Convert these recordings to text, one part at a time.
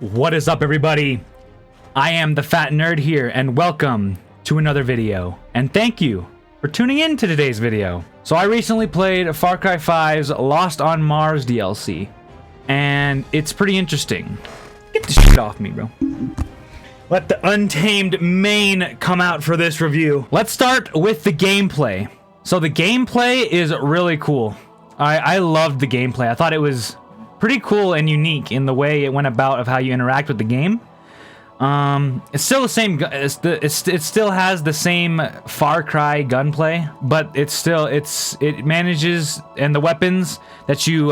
What is up, everybody? I am the Fat Nerd here, and welcome to another video. And thank you for tuning in to today's video. So I recently played Far Cry 5's Lost on Mars DLC, and it's pretty interesting. Get this shit off me, bro. Let the untamed mane come out for this review. Let's start with the gameplay. So the gameplay is really cool. I loved the gameplay. I thought it was pretty cool and unique in the way it went about of how you interact with the game. It's still the same. It still has the same Far Cry gunplay, but it manages, and the weapons that you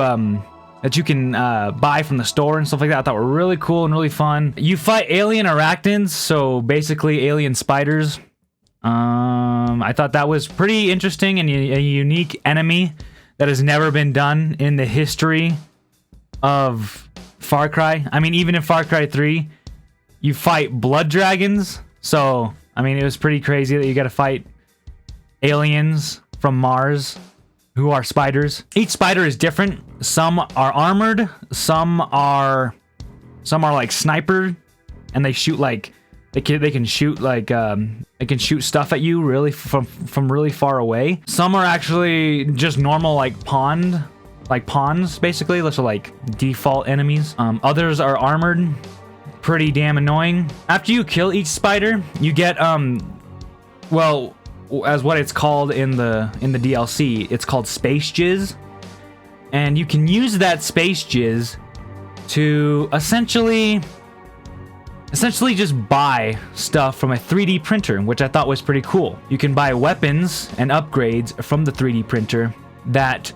can buy from the store and stuff like that, I thought were really cool and really fun. You fight alien arachnids, so basically alien spiders. I thought that was pretty interesting and a unique enemy that has never been done in the history of Far Cry. I mean, even in Far Cry 3, you fight blood dragons. So, I mean, it was pretty crazy that you got to fight aliens from Mars who are spiders. Each spider is different. Some are armored, some are like sniper, and they shoot like they can shoot like they can shoot stuff at you really from really far away. Some are actually just normal like pawns, basically. Those are like default enemies. Others are armored, pretty damn annoying. After you kill each spider, you get well, as what it's called in the DLC, it's called space jizz, and you can use that space jizz to essentially just buy stuff from a 3D printer, which I thought was pretty cool. You can buy weapons and upgrades from the 3D printer that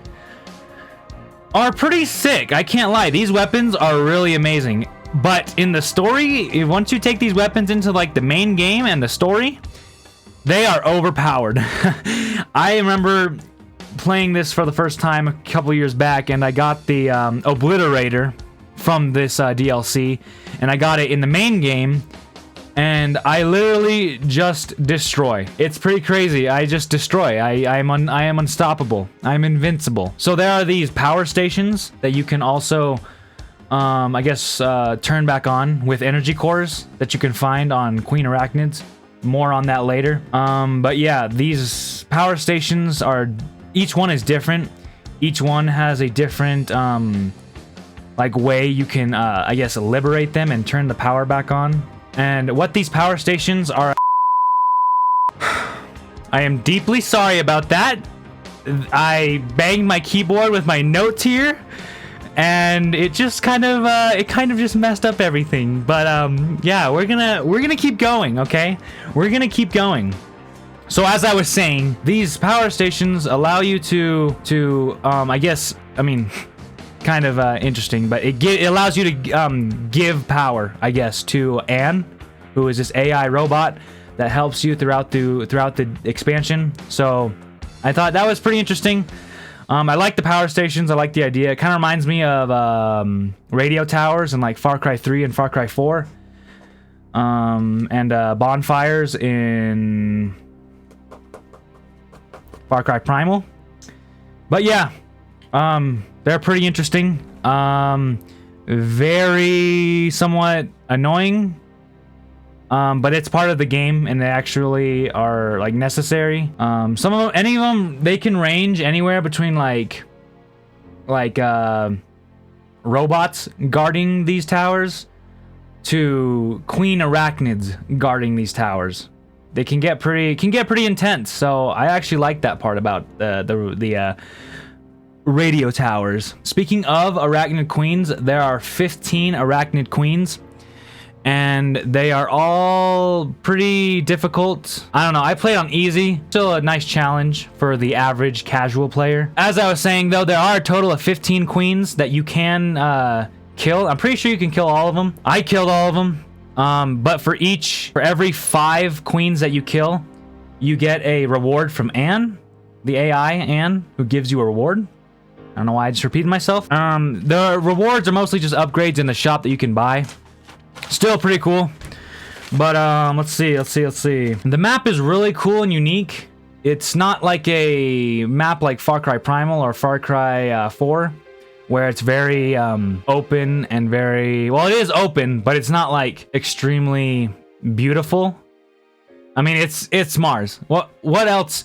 are pretty sick. I can't lie, these weapons are really amazing. But in the story, once you take these weapons into like the main game and the story, they are overpowered. I remember playing this for the first time a couple years back, and I got the Obliterator from this DLC, and I got it in the main game, and I literally just destroy. It's pretty crazy. I just destroy. I am unstoppable. I'm invincible. So there are these power stations that you can also I guess turn back on with energy cores that you can find on Queen Arachnids. More on that later. But yeah, these power stations are, each one is different. Each one has a different like way you can I guess liberate them and turn the power back on. And what these power stations are, I am deeply sorry about that. I banged my keyboard with my notes here, and it just kind of just messed up everything. But yeah, we're gonna keep going, okay? We're gonna keep going. So as I was saying, these power stations allow you to I guess, I mean, kind of interesting, but it allows you to give power, I guess, to Anne, who is this AI robot that helps you throughout the expansion. So I thought that was pretty interesting. I like the power stations. I like the idea. It kind of reminds me of radio towers in like Far Cry 3 and Far Cry 4, and bonfires in Far Cry Primal. But yeah, they're pretty interesting. Very somewhat annoying, but it's part of the game, and they actually are like necessary. Some of them, any of them, they can range anywhere between like robots guarding these towers to Queen Arachnids guarding these towers. They can get pretty intense. So I actually like that part about the radio towers. Speaking of Arachnid Queens, there are 15 Arachnid Queens, and they are all pretty difficult. I don't know, I played on easy. Still a nice challenge for the average casual player. As I was saying though, there are a total of 15 queens that you can kill. I'm pretty sure you can kill all of them. I killed all of them. But for every 5 queens that you kill, you get a reward from Anne, the AI Anne, who gives you a reward. I don't know why I just repeated myself. The rewards are mostly just upgrades in the shop that you can buy. Still pretty cool. But let's see. The map is really cool and unique. It's not like a map like Far Cry Primal or Far Cry 4, where it's very open and very, well, it is open, but it's not like extremely beautiful. I mean, it's Mars. What else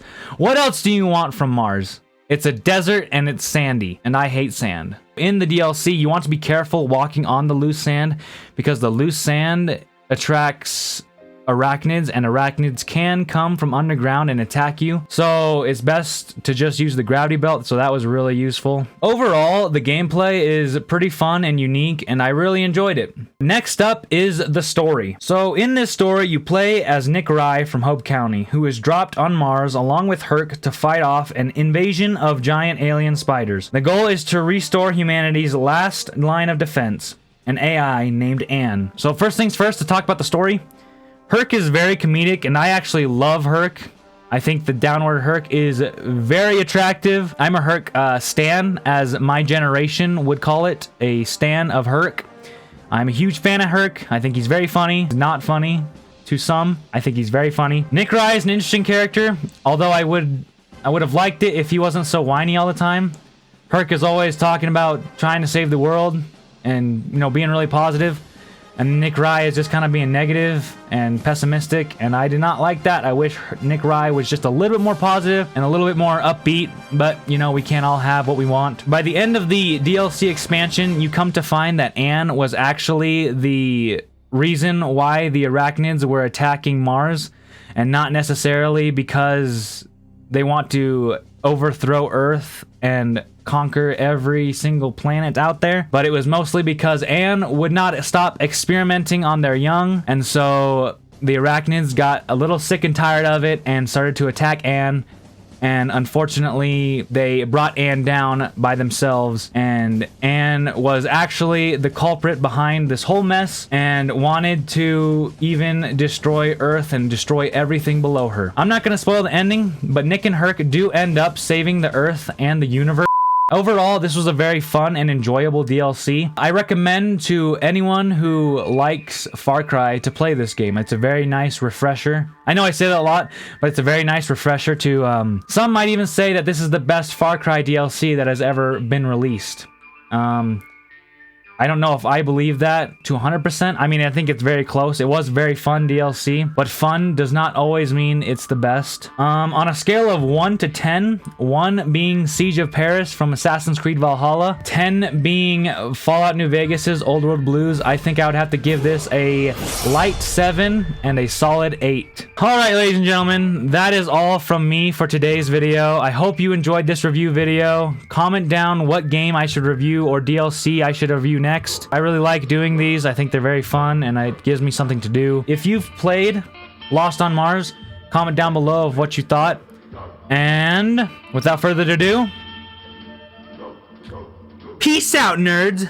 do you want from Mars? It's a desert and it's sandy, and I hate sand. In the DLC, you want to be careful walking on the loose sand because the loose sand attracts arachnids, and arachnids can come from underground and attack you. So it's best to just use the gravity belt, so that was really useful. Overall, the gameplay is pretty fun and unique, and I really enjoyed it. Next up is the story. So in this story, you play as Nick Rye from Hope County, who is dropped on Mars along with Herc to fight off an invasion of giant alien spiders. The goal is to restore humanity's last line of defense, an AI named Anne. So first things first, to talk about the story. Herc is very comedic, and I actually love Herc. I think the downward Herc is very attractive. I'm a Herc stan, as my generation would call it, a stan of Herc. I'm a huge fan of Herc. I think he's very funny. He's not funny to some. I think he's very funny. Nick Rye is an interesting character, although I would have liked it if he wasn't so whiny all the time. Herc is always talking about trying to save the world and, you know, being really positive. And Nick Rye is just kind of being negative and pessimistic, and I did not like that. I wish Nick Rye was just a little bit more positive and a little bit more upbeat, but, you know, we can't all have what we want. By the end of the DLC expansion, you come to find that Anne was actually the reason why the arachnids were attacking Mars, and not necessarily because they want to overthrow Earth and conquer every single planet out there, but it was mostly because Anne would not stop experimenting on their young, and so the arachnids got a little sick and tired of it and started to attack Anne, and unfortunately they brought Anne down by themselves, and Anne was actually the culprit behind this whole mess and wanted to even destroy Earth and destroy everything below her. I'm not going to spoil the ending, but Nick and Herc do end up saving the Earth and the universe. Overall, this was a very fun and enjoyable DLC. I recommend to anyone who likes Far Cry to play this game. It's a very nice refresher. I know I say that a lot, but it's a very nice refresher to, some might even say that this is the best Far Cry DLC that has ever been released. I don't know if I believe that to 100%. I mean, I think it's very close. It was very fun DLC, but fun does not always mean it's the best. On a scale of 1 to 10, 1 being Siege of Paris from Assassin's Creed Valhalla, 10 being Fallout New Vegas's Old World Blues, I think I would have to give this a light 7 and a solid 8. All right, ladies and gentlemen, that is all from me for today's video. I hope you enjoyed this review video. Comment down what game I should review or DLC I should review next. I really like doing these. I think they're very fun, and it gives me something to do. If you've played Lost on Mars, comment down below of what you thought. And without further ado, peace out, nerds!